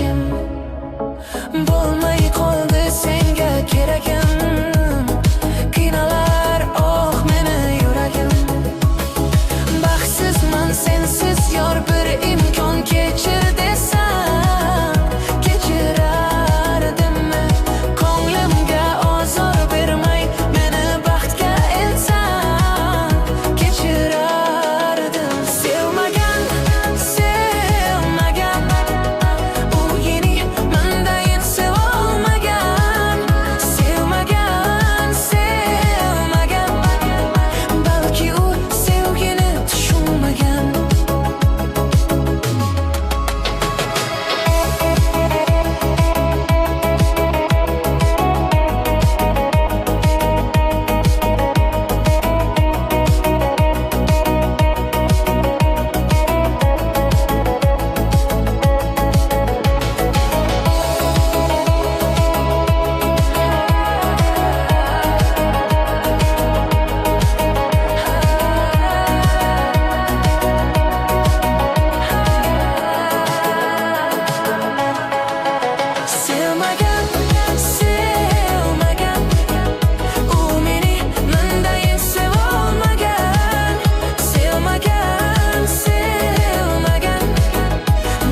yuragim. Bo'lmay qoldi senga keragim. Qiynalar oh meni yuragim. Baxtsizman sensiz yor, bir imkon kechir desam kechirardimmi? Ko'nglimga ozor bermay meni baxtga elsan kechirardim. Sevmagan u yeni mendayin sevolmagan. Sevmagan balki u sevgini tushunmagan. Sevmagan u meni mendayin sevolmagan. Sevmagan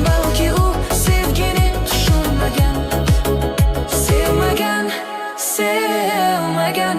balki u sevgini tushunmagan. Sevmagan